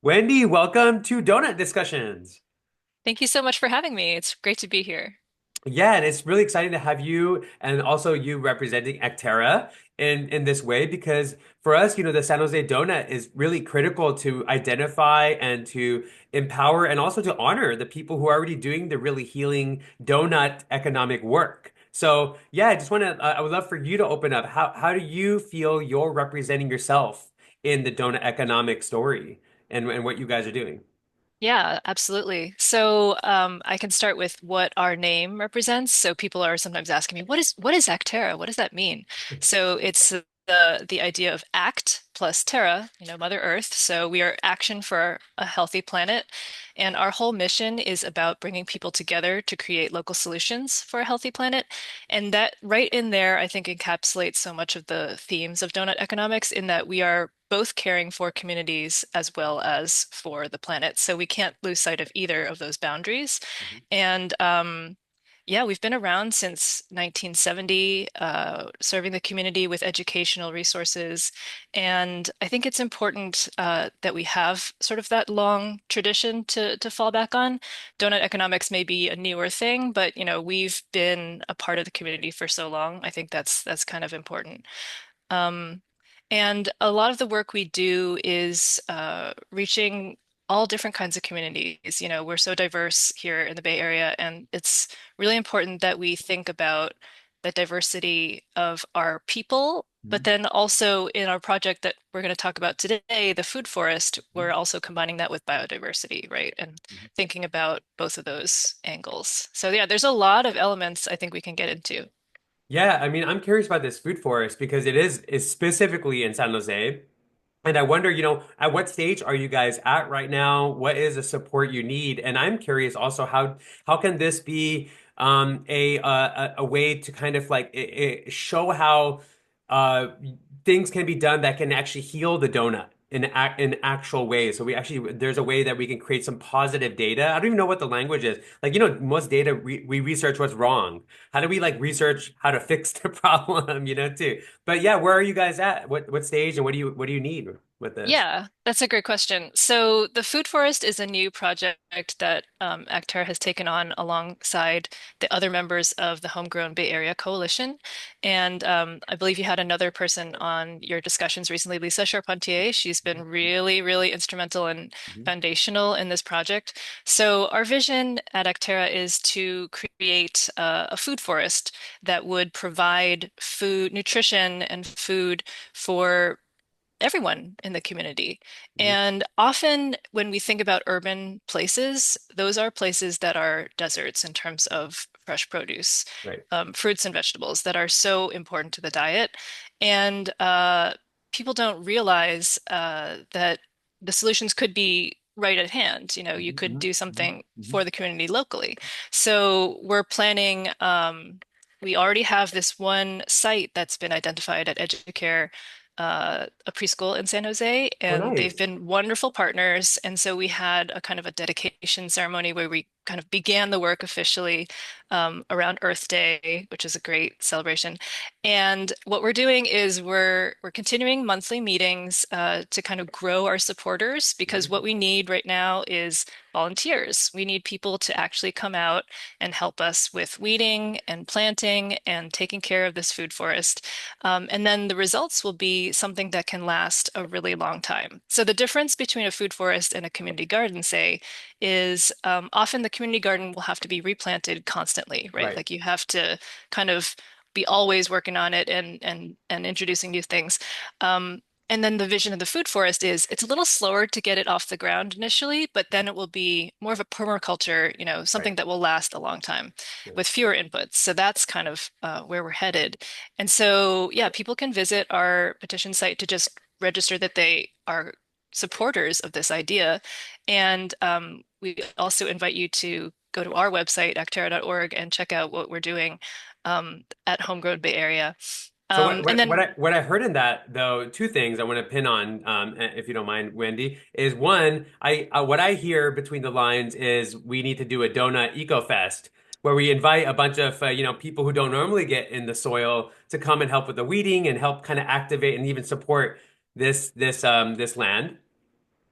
Wendy, welcome to Doughnut Discussions. Thank you so much for having me. It's great to be here. Yeah, and it's really exciting to have you and also you representing Acterra in this way because for us, the San Jose Donut is really critical to identify and to empower and also to honor the people who are already doing the really healing donut economic work. So, yeah, I just want to I would love for you to open up. How do you feel you're representing yourself in the donut economic story and what you guys are doing? Yeah, absolutely. So I can start with what our name represents. So people are sometimes asking me, what is Acterra? What does that mean? So it's the idea of act plus terra, Mother Earth. So we are action for a healthy planet, and our whole mission is about bringing people together to create local solutions for a healthy planet. And that right in there, I think encapsulates so much of the themes of donut economics in that we are both caring for communities as well as for the planet. So we can't lose sight of either of those boundaries. And yeah, we've been around since 1970, serving the community with educational resources. And I think it's important that we have sort of that long tradition to fall back on. Donut economics may be a newer thing, but we've been a part of the community for so long. I think that's kind of important. Um, and a lot of the work we do is reaching all different kinds of communities. We're so diverse here in the Bay Area, and it's really important that we think about the diversity of our people. But then also in our project that we're going to talk about today, the food forest, we're also combining that with biodiversity, right? And thinking about both of those angles. So yeah, there's a lot of elements I think we can get into. Yeah, I mean, I'm curious about this food forest because it is specifically in San Jose. And I wonder, at what stage are you guys at right now? What is the support you need? And I'm curious also how can this be a way to kind of like show how uh things can be done that can actually heal the donut in actual ways. So we actually there's a way that we can create some positive data. I don't even know what the language is. Like, most data we research what's wrong. How do we like research how to fix the problem, too? But yeah, where are you guys at? What stage and what do you need with this? Yeah, that's a great question. So the Food Forest is a new project that Acterra has taken on alongside the other members of the Homegrown Bay Area Coalition. And I believe you had another person on your discussions recently, Lisa Charpentier. She's been really, really instrumental and Mhm. foundational in this project. So our vision at Acterra is to create a food forest that would provide food, nutrition, and food for everyone in the community. Mhm. And often when we think about urban places, those are places that are deserts in terms of fresh produce, Right. fruits and vegetables that are so important to the diet. And people don't realize that the solutions could be right at hand. You Mhm, could mhm, do mhm, something mhm. for the community locally. So we're planning, we already have this one site that's been identified at Educare, a preschool in San Jose, Oh, and they've nice. been wonderful partners. And so we had a kind of a dedication ceremony where we kind of began the work officially around Earth Day, which is a great celebration. And what we're doing is we're continuing monthly meetings to kind of grow our supporters because Mhm. what we need right now is volunteers. We need people to actually come out and help us with weeding and planting and taking care of this food forest. And then the results will be something that can last a really long time. So the difference between a food forest and a community garden, say, is often the community garden will have to be replanted constantly, right? Right. Like you have to kind of be always working on it and introducing new things. And then the vision of the food forest is it's a little slower to get it off the ground initially, but then it will be more of a permaculture, Right. something that will last a long time Yeah. with fewer inputs. So that's kind of where we're headed. And so, yeah, people can visit our petition site to just register that they are supporters of this idea. And we also invite you to go to our website, acterra.org, and check out what we're doing at Homegrown Bay Area. So what And what what then, I what I heard in that though, two things I want to pin on, if you don't mind, Wendy, is one, I what I hear between the lines is we need to do a donut eco fest where we invite a bunch of people who don't normally get in the soil to come and help with the weeding and help kind of activate and even support this land.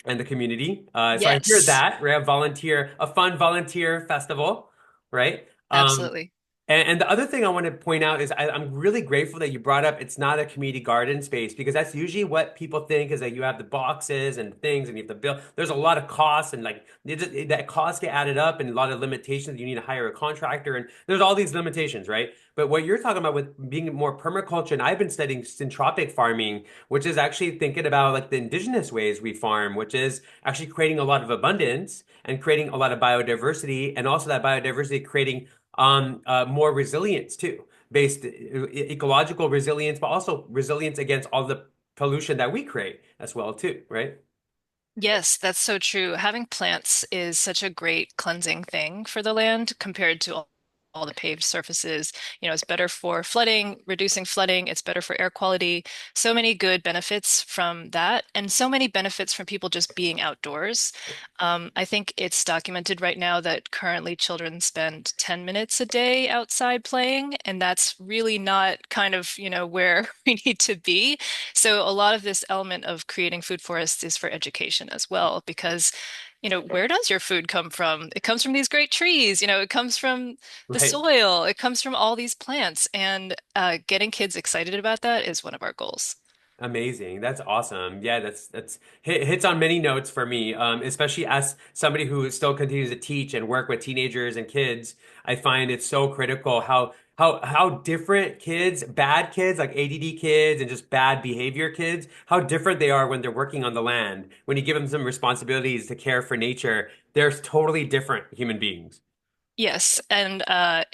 and the community. So I hear Yes, that we have a fun volunteer festival, right? absolutely. And the other thing I want to point out is I'm really grateful that you brought up it's not a community garden space because that's usually what people think is that you have the boxes and things and you have to build. There's a lot of costs and like that costs get added up and a lot of limitations. You need to hire a contractor and there's all these limitations, right? But what you're talking about with being more permaculture, and I've been studying syntropic farming, which is actually thinking about like the indigenous ways we farm, which is actually creating a lot of abundance and creating a lot of biodiversity, and also that biodiversity creating more resilience too, based ecological resilience, but also resilience against all the pollution that we create as well too, right? Yes, that's so true. Having plants is such a great cleansing thing for the land compared to all the paved surfaces. It's better for flooding, reducing flooding. It's better for air quality. So many good benefits from that, and so many benefits from people just being outdoors. I think it's documented right now that currently children spend 10 minutes a day outside playing, and that's really not kind of, where we need to be. So a lot of this element of creating food forests is for education as well, because, where does your food come from? It comes from these great trees, it comes from the Right. soil, it comes from all these plants, and getting kids excited about that is one of our goals. Amazing. That's awesome. Yeah, that's hits on many notes for me. Especially as somebody who still continues to teach and work with teenagers and kids. I find it so critical how different kids, bad kids like ADD kids and just bad behavior kids, how different they are when they're working on the land. When you give them some responsibilities to care for nature, they're totally different human beings. Yes, and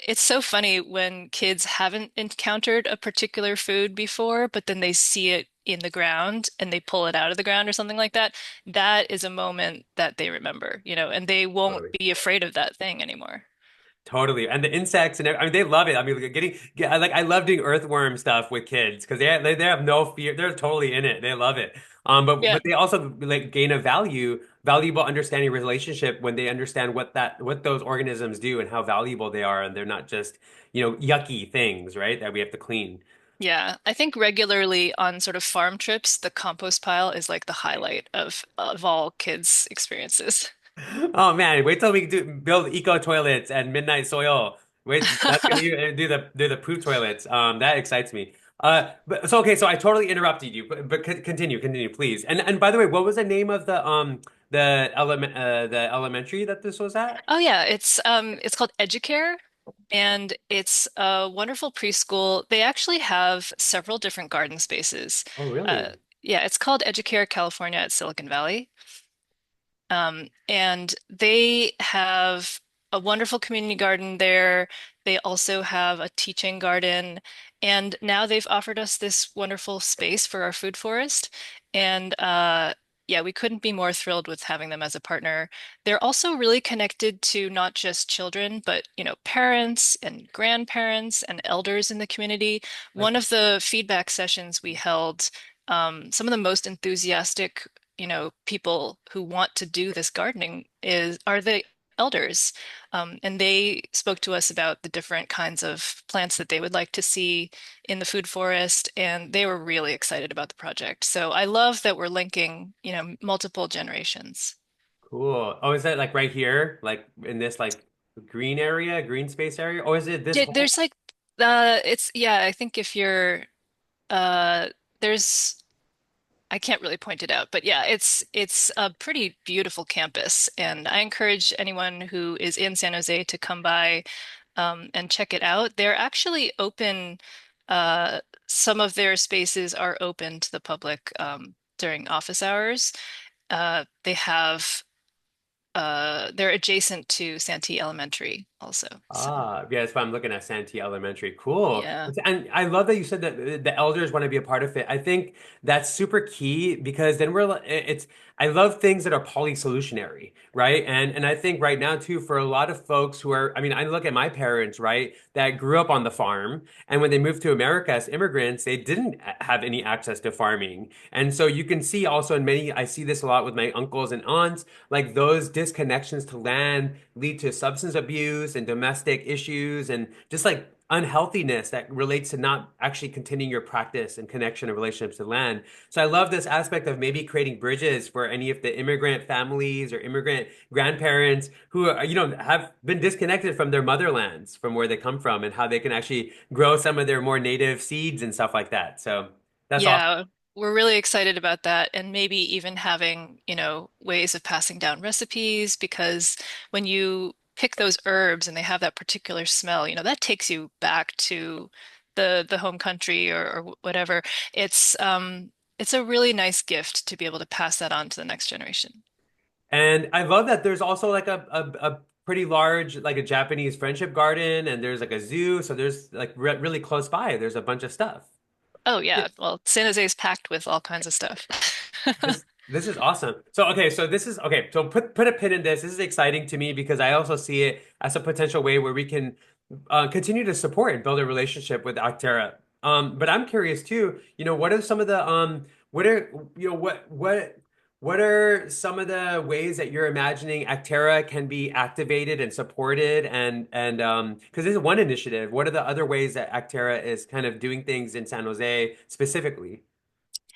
it's so funny when kids haven't encountered a particular food before, but then they see it in the ground and they pull it out of the ground or something like that. That is a moment that they remember, and they won't Totally. be afraid of that thing anymore. Totally. And the insects and I mean they love it. I mean I love doing earthworm stuff with kids because they have no fear. They're totally in it. They love it. Yeah. But they also like gain a valuable understanding relationship when they understand what those organisms do and how valuable they are and they're not just, yucky things, right? That we have to clean. Yeah, I think regularly on sort of farm trips, the compost pile is like the highlight of all kids' experiences. Oh man, wait till we build eco toilets and midnight soil. Wait, that's gonna do the poop toilets. That excites me. But so okay, so I totally interrupted you, but continue, please. And by the way, what was the name of the elementary that this was at? Oh yeah, it's called Educare, and it's a wonderful preschool. They actually have several different garden spaces. Oh, Uh, really? yeah, it's called Educare California at Silicon Valley. And they have a wonderful community garden there. They also have a teaching garden. And now they've offered us this wonderful space for our food forest. And yeah, we couldn't be more thrilled with having them as a partner. They're also really connected to not just children, but parents and grandparents and elders in the community. One That's of the feedback sessions we held, some of the most enthusiastic people who want to do this gardening are the elders. And they spoke to us about the different kinds of plants that they would like to see in the food forest, and they were really excited about the project. So I love that we're linking, multiple generations. cool. Oh, is that like right here, like in this like green area, green space area, or is it this Yeah, whole? there's like it's yeah, I think if you're there's I can't really point it out, but yeah, it's a pretty beautiful campus, and I encourage anyone who is in San Jose to come by and check it out. They're actually open. Some of their spaces are open to the public during office hours. They have they're adjacent to Santee Elementary also. So Ah, yeah, that's why I'm looking at Santee Elementary. Cool. yeah. And I love that you said that the elders want to be a part of it. I think that's super key because then I love things that are polysolutionary, right? And I think right now too, for a lot of folks who are, I mean, I look at my parents, right, that grew up on the farm, and when they moved to America as immigrants, they didn't have any access to farming. And so you can see also I see this a lot with my uncles and aunts, like those disconnections to land lead to substance abuse and domestic issues and just like unhealthiness that relates to not actually continuing your practice and connection and relationships to land. So I love this aspect of maybe creating bridges for any of the immigrant families or immigrant grandparents who are, have been disconnected from their motherlands, from where they come from, and how they can actually grow some of their more native seeds and stuff like that. So that's awesome. Yeah, we're really excited about that, and maybe even having, ways of passing down recipes, because when you pick those herbs and they have that particular smell, that takes you back to the home country or whatever. It's a really nice gift to be able to pass that on to the next generation. And I love that there's also like a pretty large, like a Japanese friendship garden, and there's like a zoo. So there's like really close by, there's a bunch of stuff. Oh Yeah. yeah, well, San Jose is packed with all kinds of stuff. This is awesome. So okay, so this is okay. So put a pin in this. This is exciting to me because I also see it as a potential way where we can continue to support and build a relationship with Acterra. But I'm curious too. What are some of the what are what are some of the ways that you're imagining Acterra can be activated and supported and because this is one initiative. What are the other ways that Acterra is kind of doing things in San Jose specifically?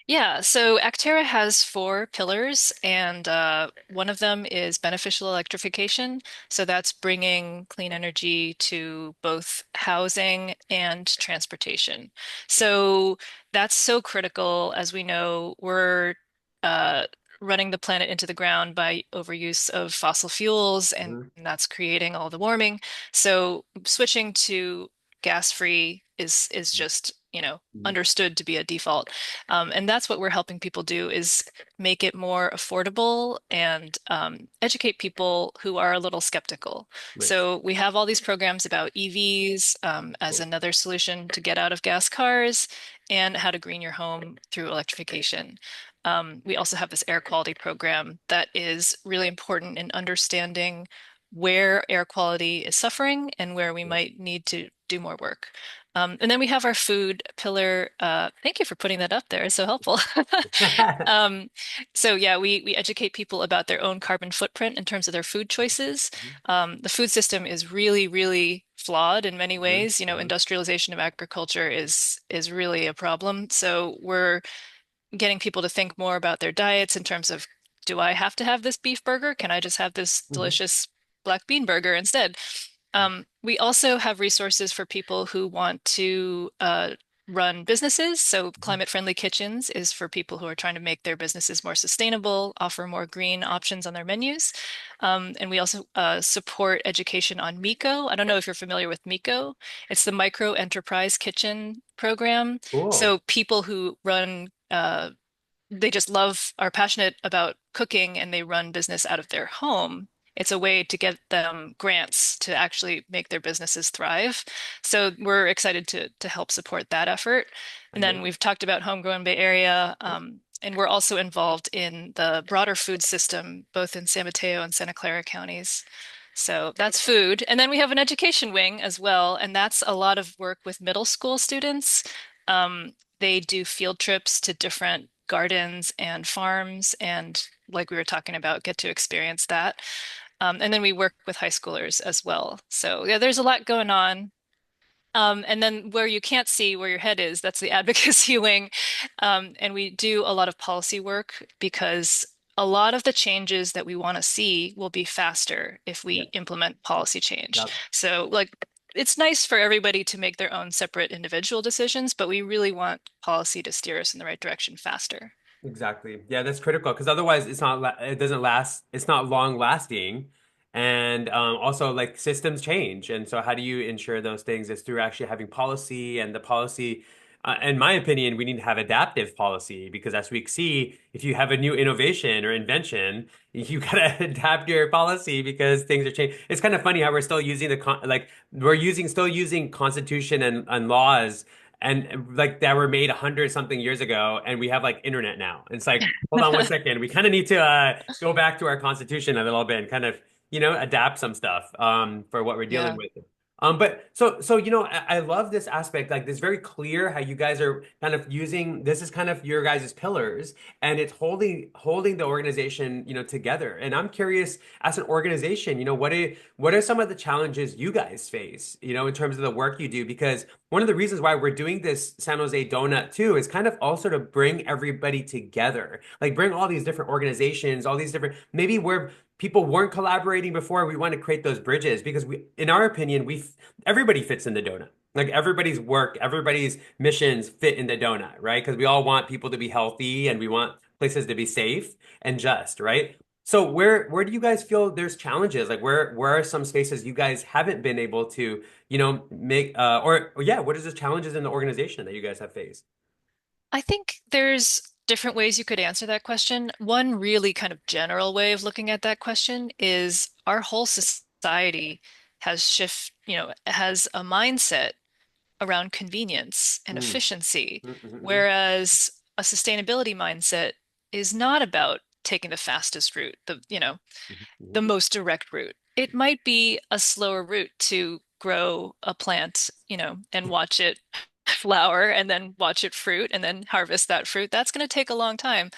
Yeah, so Acterra has four pillars, and one of them is beneficial electrification. So that's bringing clean energy to both housing and transportation. So that's so critical. As we know, we're uh, running the planet into the ground by overuse of fossil fuels, and Mhm. that's creating all the warming. So switching to gas-free is just, Mhm. understood to be a default. And that's what we're helping people do is make it more affordable and educate people who are a little skeptical. Right. So we have all these programs about EVs as Cool. another solution to get out of gas cars and how to green your home through electrification. We also have this air quality program that is really important in understanding where air quality is suffering and where we might need to do more work. And then we have our food pillar. Thank you for putting that up there. It's so helpful. Um, so yeah, we educate people about their own carbon footprint in terms of their food choices. The food system is really, really flawed in many Mhm. ways. Mhm. Industrialization of agriculture is really a problem. So we're getting people to think more about their diets in terms of, do I have to have this beef burger? Can I just have this Mhm. delicious black bean burger instead? We also have resources for people who want to run businesses. So, Mhm. climate-friendly kitchens is for people who are trying to make their businesses more sustainable, offer more green options on their menus. And we also support education on MICO. I don't know if you're familiar with MICO. It's the Micro Enterprise Kitchen program. Cool. So, people who run they just are passionate about cooking and they run business out of their home. It's a way to get them grants to actually make their businesses thrive. So we're excited to help support that effort. And then Amazing. we've talked about homegrown Bay Area, and we're also involved in the broader food system, both in San Mateo and Santa Clara counties. So that's food. And then we have an education wing as well, and that's a lot of work with middle school students. They do field trips to different gardens and farms, and like we were talking about, get to experience that. And then we work with high schoolers as well. So yeah, there's a lot going on. And then where you can't see where your head is, that's the advocacy wing. And we do a lot of policy work because a lot of the changes that we want to see will be faster if Yeah. we implement policy change. That, So, like, it's nice for everybody to make their own separate individual decisions, but we really want policy to steer us in the right direction faster. exactly. Yeah, that's critical because otherwise it doesn't last, it's not long lasting. And also like systems change. And so how do you ensure those things is through actually having policy and the policy in my opinion, we need to have adaptive policy because as we see, if you have a new innovation or invention, you gotta adapt your policy because things are changing. It's kind of funny how we're still using like we're using still using constitution and laws and like that were made 100 something years ago, and we have like internet now. It's like, hold on one second, we kind of need to go back to our constitution a little bit and kind of adapt some stuff for what we're dealing Yeah. with. But I love this aspect, like this very clear how you guys are kind of using this is kind of your guys' pillars, and it's holding the organization, together. And I'm curious, as an organization, what are some of the challenges you guys face, in terms of the work you do? Because one of the reasons why we're doing this San Jose Donut too is kind of also to bring everybody together, like bring all these different organizations, all these different maybe where people weren't collaborating before. We want to create those bridges because in our opinion, everybody fits in the donut. Like everybody's work, everybody's missions fit in the donut, right? Because we all want people to be healthy and we want places to be safe and just, right? So where do you guys feel there's challenges? Like where are some spaces you guys haven't been able to, make or yeah, what is the challenges in the organization that you guys have faced? I think there's different ways you could answer that question. One really kind of general way of looking at that question is our whole society has a mindset around convenience and Mm, efficiency, mm, mm, mm, whereas a sustainability mindset is not about taking the fastest route, mm, the mm, most direct route. It might be a slower route to grow a plant, and watch it flower and then watch it fruit and then harvest that fruit. That's going to take a long time.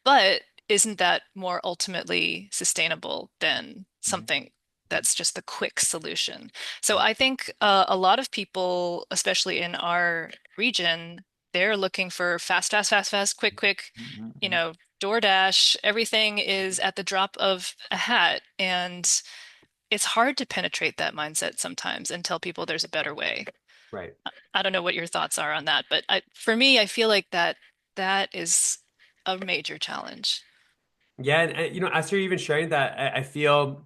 But isn't that more ultimately sustainable than mm, something that's just the quick solution? So mm, I think a lot of people, especially in our region, they're looking for fast, fast, fast, fast, quick, quick, mm, mm, you mm. know, DoorDash, everything is at the drop of a hat. And it's hard to penetrate that mindset sometimes and tell people there's a better way. Right. I don't know what your thoughts are on that, but for me, I feel like that is a major challenge. Yeah, and as you're even sharing that, I feel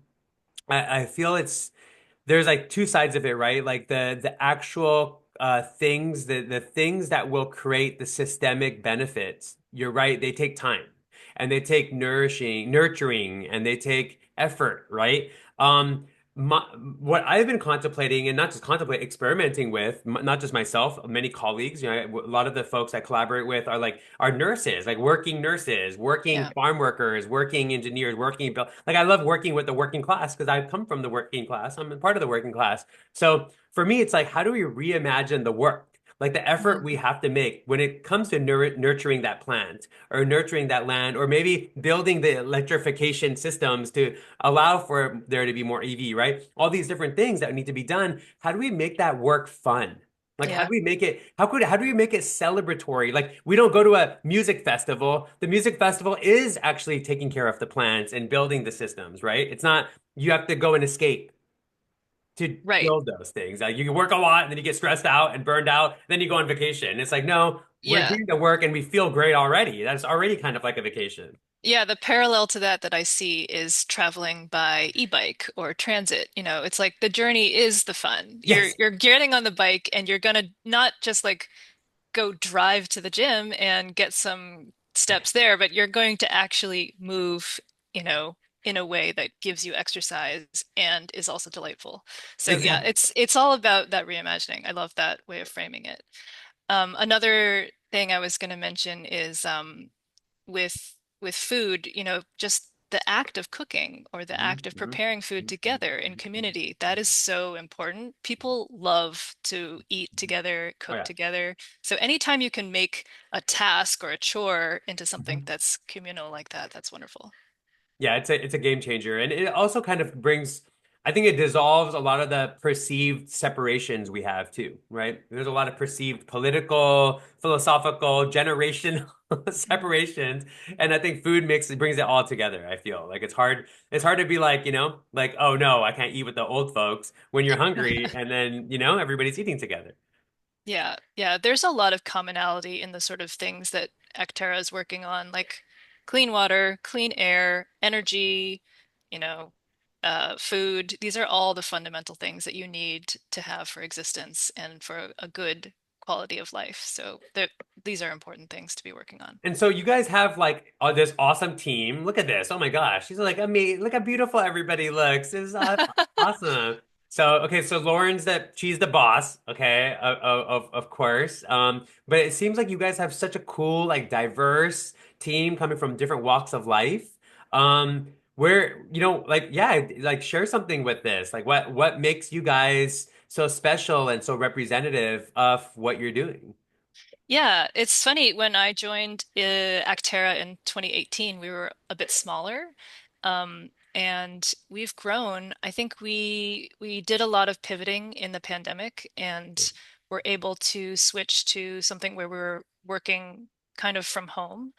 it's there's like two sides of it, right? Like the actual things, the things that will create the systemic benefits. You're right, they take time and they take nurturing, and they take effort, right? Um, my, what I've been contemplating, and not just contemplate, experimenting with, not just myself, many colleagues. A lot of the folks I collaborate with are nurses, like working nurses, working Yeah. farm workers, working engineers, like I love working with the working class because I come from the working class. I'm a part of the working class. So for me, it's like, how do we reimagine the work? Like the effort we Mhm. have to make when it comes to nurturing that plant or nurturing that land, or maybe building the electrification systems to allow for there to be more EV, right? All these different things that need to be done. How do we make that work fun? Like, how do Yeah. we make it, how do we make it celebratory? Like, we don't go to a music festival. The music festival is actually taking care of the plants and building the systems, right? It's not, you have to go and escape to Right. build those things. Like, you work a lot and then you get stressed out and burned out, then you go on vacation. It's like, no, we're Yeah. doing the work and we feel great already. That's already kind of like a vacation. Yeah, the parallel to that I see is traveling by e-bike or transit. It's like the journey is the fun. You're Yes. you're getting on the bike and you're gonna not just like go drive to the gym and get some steps there, but you're going to actually move, you know, in a way that gives you exercise and is also delightful. So yeah, Exactly. it's all about that reimagining. I love that way of framing it. Another thing I was going to mention is with food, just the act of cooking or the act of Mhm, preparing food mhm, mhm, together in mhm, community, that is mhm. so important. People love to eat Mhm. together, Oh cook yeah. together. So anytime you can make a task or a chore into something Mhm. that's communal like that, that's wonderful. Yeah, it's a game changer. And it also kind of brings, I think it dissolves a lot of the perceived separations we have too, right? There's a lot of perceived political, philosophical, generational Mhm. separations. And I think food mix it brings it all together, I feel. Like it's hard to be like, like, oh no, I can't eat with the old folks when you're hungry and then, everybody's eating together. Yeah, yeah, there's a lot of commonality in the sort of things that Acterra is working on, like clean water, clean air, energy, you know, food. These are all the fundamental things that you need to have for existence and for a good quality of life. So these are important things to be working on. And so you guys have like this awesome team. Look at this. Oh my gosh. She's like, look how beautiful everybody looks. This is awesome. So, okay, so she's the boss, okay, of course. But it seems like you guys have such a cool, like diverse team coming from different walks of life. Like, yeah, like share something with this. Like what makes you guys so special and so representative of what you're doing. Yeah, it's funny. When I joined Acterra in 2018, we were a bit smaller, and we've grown. I think we did a lot of pivoting in the pandemic, and were able to switch to something where we're working kind of from home.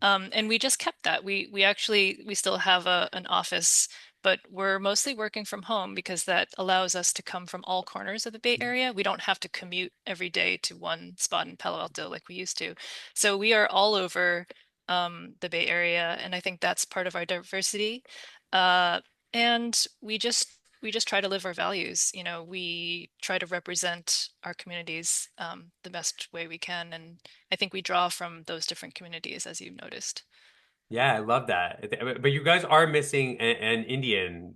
And we just kept that. We still have an office, but we're mostly working from home because that allows us to come from all corners of the Bay Area. We don't have to commute every day to one spot in Palo Alto like we used to. So we are all over the Bay Area, and I think that's part of our diversity. Uh, and we just try to live our values. You know, we try to represent our communities the best way we can, and I think we draw from those different communities, as you've noticed. Yeah, I love that. But you guys are missing an Indian,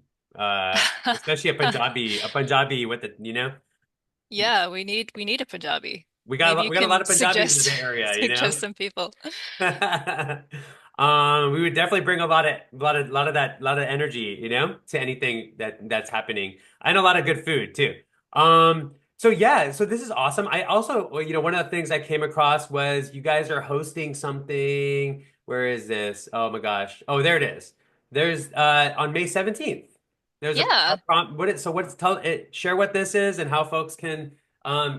especially a Punjabi with the, you know, Yeah, we need a Punjabi. Maybe you we got a lot can of Punjabis in the suggest Bay Area, you know. suggest some people. We would definitely bring a lot of energy, you know, to anything that's happening, and a lot of good food too. So yeah, so this is awesome. I also, well, you know, one of the things I came across was you guys are hosting something. Where is this? Oh my gosh. Oh, there it is. There's on May 17th. There's a Yeah, prompt. So what's tell it, share what this is and how folks can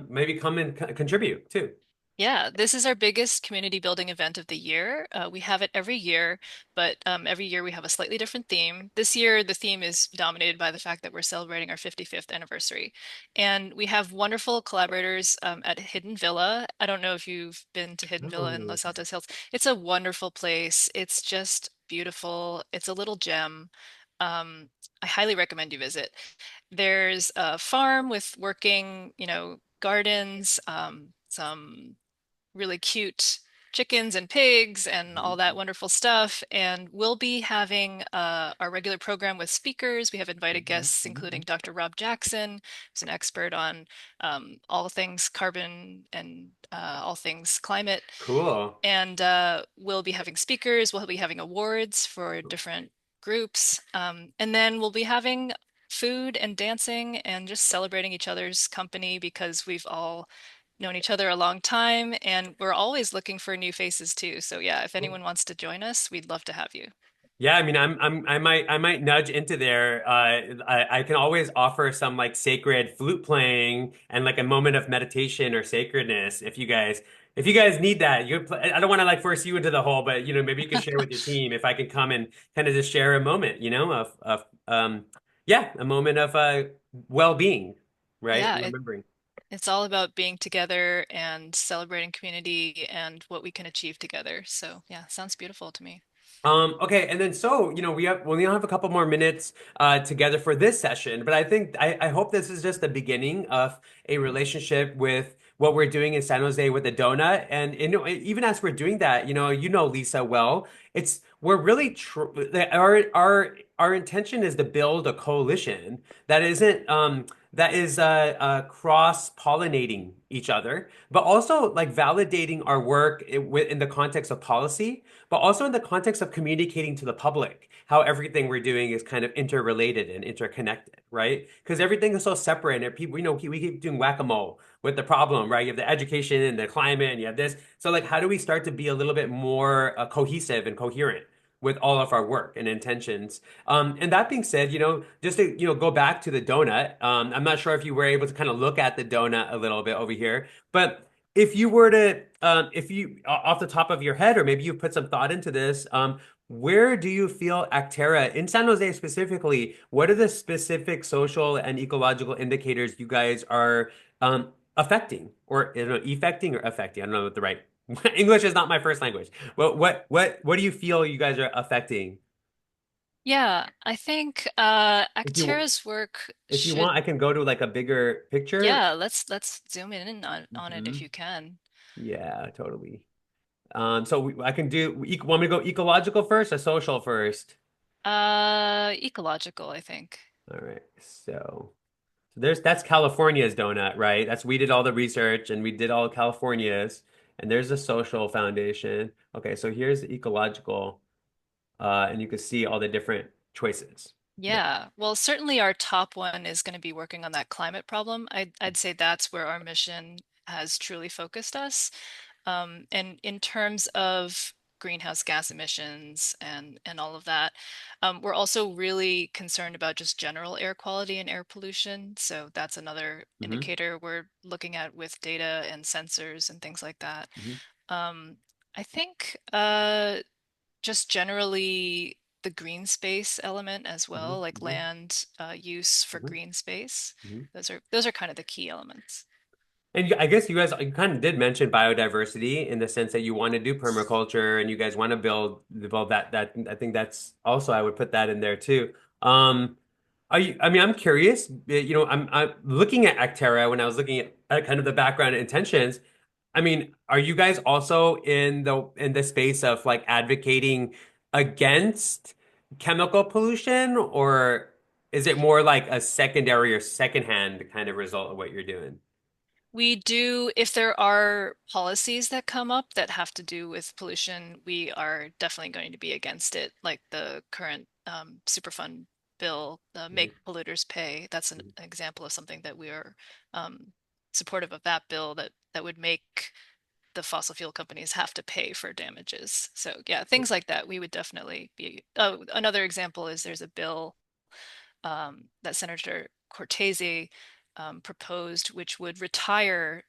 maybe come and contribute too. yeah, this is our biggest community building event of the year. We have it every year, but every year we have a slightly different theme. This year, the theme is dominated by the fact that we're celebrating our 55th anniversary. And we have wonderful collaborators at Hidden Villa. I don't know if you've been to Hidden Villa in Oh. Los Altos Hills. It's a wonderful place. It's just beautiful. It's a little gem. Um, I highly recommend you visit. There's a farm with working, gardens, some really cute chickens and pigs and all that wonderful stuff. And we'll be having our regular program with speakers. We have invited guests, including Dr. Rob Jackson, who's an expert on all things carbon and all things climate. Cool. And we'll be having speakers, we'll be having awards for different groups. And then we'll be having food and dancing and just celebrating each other's company because we've all known each other a long time and we're always looking for new faces too. So yeah, if anyone wants to join us, we'd love to have you. Yeah, I mean, I might nudge into there. I can always offer some like sacred flute playing and like a moment of meditation or sacredness if you guys need that. I don't want to like force you into the hole, but you know, maybe you can share with your team if I can come and kind of just share a moment, you know, of yeah, a moment of well-being, right? Yeah, Remembering. it's all about being together and celebrating community and what we can achieve together. So yeah, sounds beautiful to me. Okay, and then so, you know, we only have a couple more minutes together for this session, but I hope this is just the beginning of a relationship with what we're doing in San Jose with the donut. And you know, even as we're doing that, you know Lisa well, it's we're really tr our intention is to build a coalition that isn't that is cross-pollinating each other, but also like validating our work in the context of policy, but also in the context of communicating to the public how everything we're doing is kind of interrelated and interconnected, right? Because everything is so separate, and people, you know, we keep doing whack-a-mole with the problem, right? You have the education and the climate, and you have this. So, like, how do we start to be a little bit more cohesive and coherent with all of our work and intentions? And that being said, you know, just to, you know, go back to the donut, I'm not sure if you were able to kind of look at the donut a little bit over here, but if you were to, if you, off the top of your head, or maybe you put some thought into this, where do you feel Acterra, in San Jose specifically, what are the specific social and ecological indicators you guys are affecting, or you know, effecting or affecting? I don't know what the right English is not my first language. Well, what do you feel you guys are affecting? Yeah, I think If you Actera's work if you should, want, I can go to like a bigger picture. yeah, let's zoom in on it if Hmm. you can. Yeah, totally. I can want me to go ecological first or social first? Ecological, I think. All right. That's California's donut, right? We did all the research and we did all California's, and there's a social foundation. Okay, so here's the ecological, and you can see all the different choices. Yeah, well, certainly our top one is going to be working on that climate problem. I'd say that's where our mission has truly focused us. And in terms of greenhouse gas emissions and all of that, we're also really concerned about just general air quality and air pollution. So that's another Hmm. indicator we're looking at with data and sensors and things like that. Hmm. Um, I think just generally the green space element as well, like Hmm. land use for Hmm. green space. Hmm. Those are kind of the key elements. And I guess you guys you kind of did mention biodiversity in the sense that you want to do permaculture and you guys want to build that I think that's also I would put that in there too. Are you, I mean, I'm curious, I'm looking at Acterra when I was looking at kind of the background intentions. I mean, are you guys also in the space of like advocating against chemical pollution, or is it more like a secondary or secondhand kind of result of what you're doing? We do, if there are policies that come up that have to do with pollution, we are definitely going to be against it, like the current Superfund bill, Mhm. Make Polluters Pay. That's an example of something that we are um, supportive of that bill that would make the fossil fuel companies have to pay for damages. So yeah, things like that we would definitely be. Oh, another example is there's a bill that Senator Cortese proposed, which would retire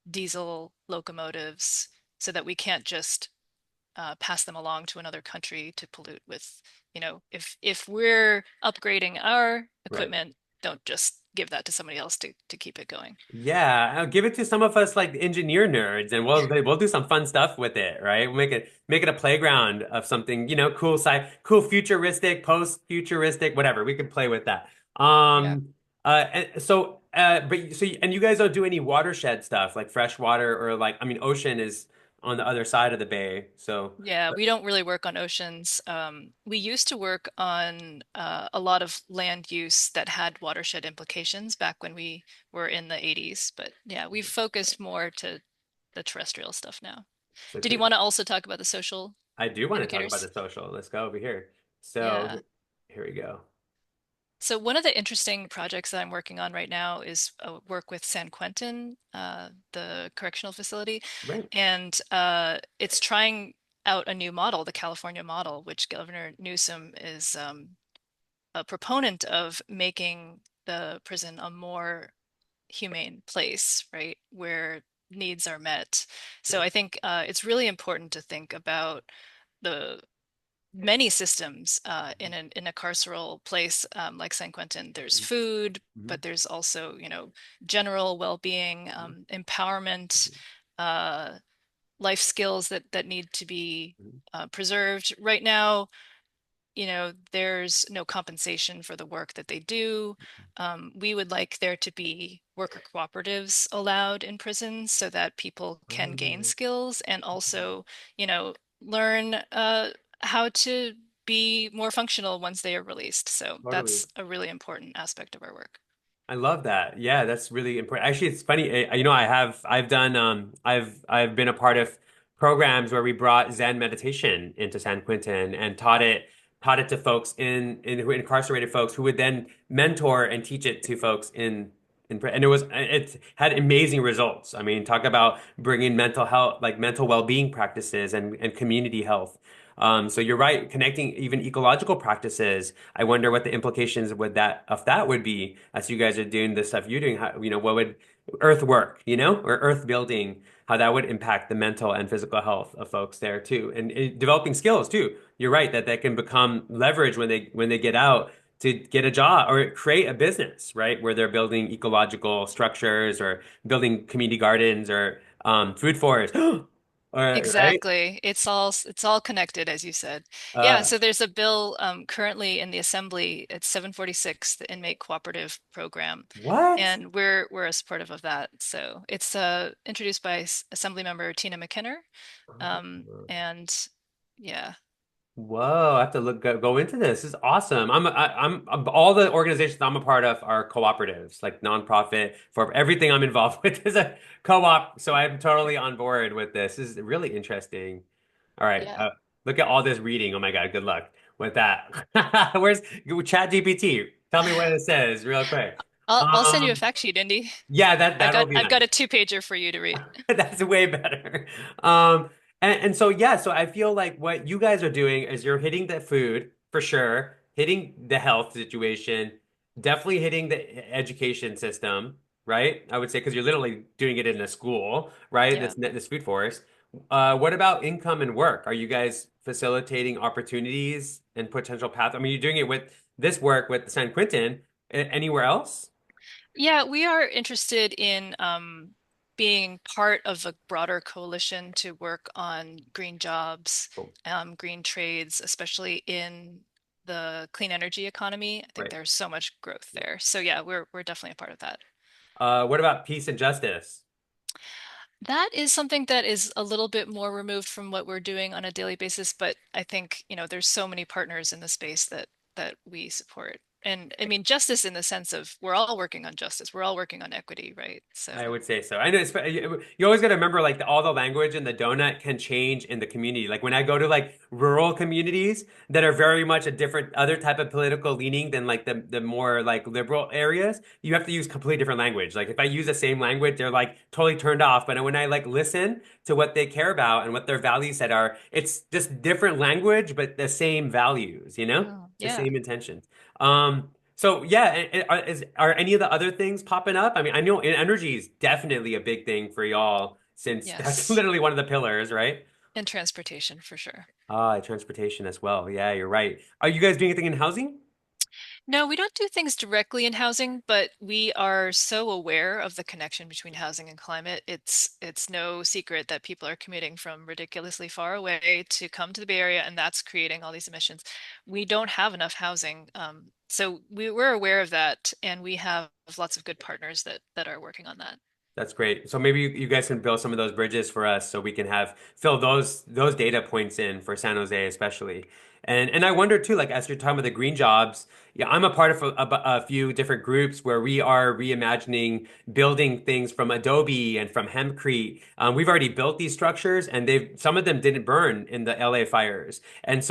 diesel locomotives so that we can't just pass them along to another country to pollute with, if we're upgrading our Right. equipment, don't just give that to somebody else to keep it going. Yeah, I'll give it to some of us like engineer nerds, and we'll do some fun stuff with it, right? We'll make it a playground of something, cool futuristic, post-futuristic, whatever. We could play with that. Yeah. And you guys don't do any watershed stuff like fresh water or like, I mean, ocean is on the other side of the bay, so Yeah, we don't really work on oceans. We used to work on a lot of land use that had watershed implications back when we were in the 80s. But yeah, we've focused more to the terrestrial stuff now. so Did you want to also talk about the social I do want to talk about the indicators? social. Let's go over here. So Yeah. here we go. So one of the interesting projects that I'm working on right now is work with San Quentin, the correctional facility, Right. and it's trying out a new model, the California model, which Governor Newsom is a proponent of making the prison a more humane place, right, where needs are met. So I think it's really important to think about the many systems in a carceral place like San Quentin. There's food, Mhm. but there's also, general well-being, empowerment, uh, life skills that need to be Mhm. preserved. Right now, there's no compensation for the work that they do. We would like there to be worker cooperatives allowed in prisons so that people can gain Oh, skills and also, learn how to be more functional once they are released. So totally. that's a really important aspect of our work. I love that. Yeah, that's really important. Actually, it's funny. I've been a part of programs where we brought Zen meditation into San Quentin and taught it to folks who incarcerated folks who would then mentor and teach it to folks and it had amazing results. I mean, talk about bringing mental health, like mental well-being practices and community health. So you're right, connecting even ecological practices. I wonder what the implications of that would be as you guys are doing the stuff you're doing. How, what would earth work, or earth building, how that would impact the mental and physical health of folks there too, and developing skills too. You're right that can become leverage when they get out to get a job or create a business, right? Where they're building ecological structures or building community gardens or food forests, or right? Exactly. It's all connected, as you said. Yeah, Uh, so there's a bill currently in the Assembly. It's 746, the Inmate Cooperative Program, what? and we're a supportive of that. So it's introduced by Assemblymember Tina McKinner, and yeah, Whoa, I have to go into this. This is awesome. I'm all the organizations I'm a part of are cooperatives, like nonprofit. For everything I'm involved with is a co-op, so I'm totally on board with this. This is really interesting. All right, yeah. look at all this reading. Oh my God, good luck. with that. Where's Chat GPT? Tell me what it says real quick. I'll send you a Um, fact sheet, Indy. yeah, that'll be I've got nice. a two-pager for you to read. That's way better. Um, and so yeah, so I feel like what you guys are doing is you're hitting the food for sure, hitting the health situation, definitely hitting the education system, right? I would say because you're literally doing it in a school, right? Yeah. This food forest. What about income and work? Are you guys facilitating opportunities and potential paths? I mean, you're doing it with this work with San Quentin. Anywhere else? Yeah, we are interested in being part of a broader coalition to work on green jobs, Cool. green trades, especially in the clean energy economy. I think Right. there's so much growth there. So yeah, we're definitely a part of that. What about peace and justice? That is something that is a little bit more removed from what we're doing on a daily basis, but I think, there's so many partners in the space that we support. And I mean, justice in the sense of we're all working on justice. We're all working on equity, right? I So, would say so. I know you always got to remember like all the language in the donut can change in the community. Like when I go to like rural communities that are very much a different other type of political leaning than like the more like liberal areas, you have to use completely different language. Like if I use the same language, they're like totally turned off. But when I like listen to what they care about and what their value set are, it's just different language, but the same values, oh, the yeah. same intentions. So yeah, are any of the other things popping up? I mean, I know energy is definitely a big thing for y'all since that's Yes. literally one of the pillars, right? And transportation for sure. Transportation as well. Yeah, you're right. Are you guys doing anything in housing? No, we don't do things directly in housing, but we are so aware of the connection between housing and climate. It's no secret that people are commuting from ridiculously far away to come to the Bay Area, and that's creating all these emissions. We don't have enough housing, so we're aware of that, and we have lots of good partners that are working on that. That's great. So maybe you guys can build some of those bridges for us so we can have fill those data points in for San Jose especially. And I wonder too, like as you're talking about the green jobs, yeah, I'm a part of a few different groups where we are reimagining building things from Adobe and from hempcrete. We've already built these structures, and they've some of them didn't burn in the LA fires, and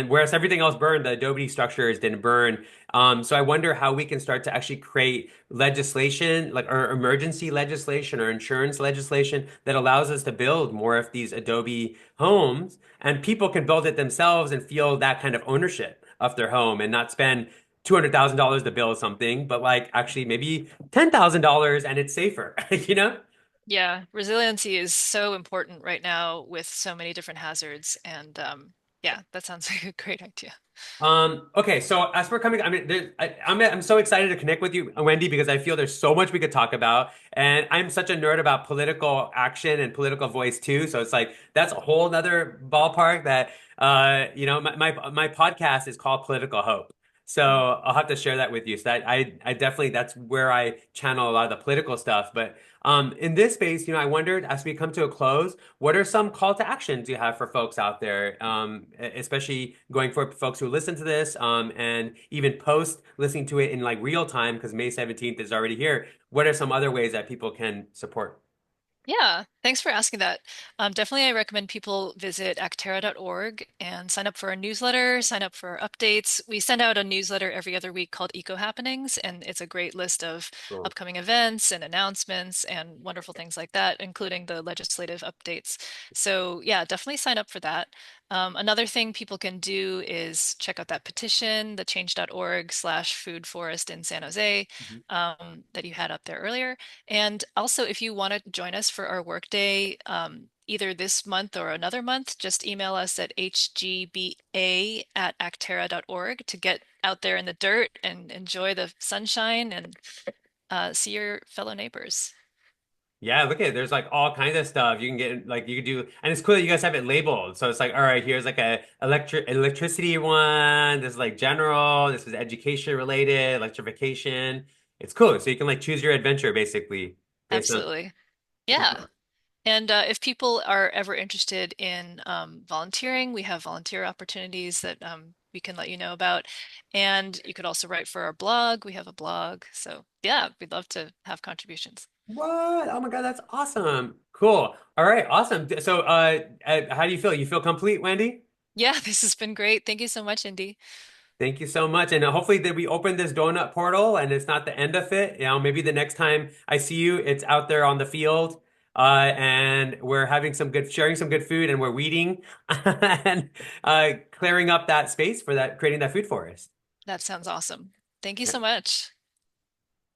whereas everything else burned, the Adobe structures didn't burn. So I wonder how we can start to actually create legislation, like or emergency legislation or insurance legislation that allows us to build more of these Adobe homes, and people can build it themselves and feel that kind of ownership of their home and not spend $200,000 to build something, but like actually maybe $10,000 and it's safer, you know? Yeah, resiliency is so important right now with so many different hazards, and yeah, that sounds like a great idea. Okay, so as we're coming, I mean, I'm so excited to connect with you, Wendy, because I feel there's so much we could talk about, and I'm such a nerd about political action and political voice too. So it's like that's a whole nother ballpark that my podcast is called Political Hope. So Mm. I'll have to share that with you. So that I definitely that's where I channel a lot of the political stuff. But in this space, I wondered as we come to a close. What are some call to actions you have for folks out there, especially going for folks who listen to this and even post listening to it in like real time because May 17th is already here? What are some other ways that people can support? Yeah, thanks for asking that. Definitely, I recommend people visit acterra.org and sign up for our newsletter, sign up for our updates. We send out a newsletter every other week called Eco Happenings, and it's a great list of Cool. upcoming events and announcements and wonderful things like that, including the legislative updates. So, yeah, definitely sign up for that. Another thing people can do is check out that petition, the change.org/food forest in San Jose, Mhm. that you had up there earlier. And also, if you want to join us for our workday, either this month or another month, just email us at hgba@acterra.org to get out there in the dirt and enjoy the sunshine and see your fellow neighbors. Yeah, look at it. There's like all kinds of stuff you can get. Like you could do, and it's cool that you guys have it labeled. So it's like, all right, here's like a electricity one. This is like general. This is education related, electrification. It's cool. So you can like choose your adventure basically based on. Absolutely. Yeah. And if people are ever interested in volunteering, we have volunteer opportunities that we can let you know about. And you could also write for our blog. We have a blog. So yeah, we'd love to have contributions. What? Oh my God, that's awesome. Cool. All right, awesome. So, how do you feel? You feel complete, Wendy? Yeah, this has been great. Thank you so much, Indy. Thank you so much. And hopefully that we open this donut portal and it's not the end of it. Maybe the next time I see you, it's out there on the field, and we're having sharing some good food and we're weeding and clearing up that space for that, creating that food forest. That sounds awesome. Thank you so much.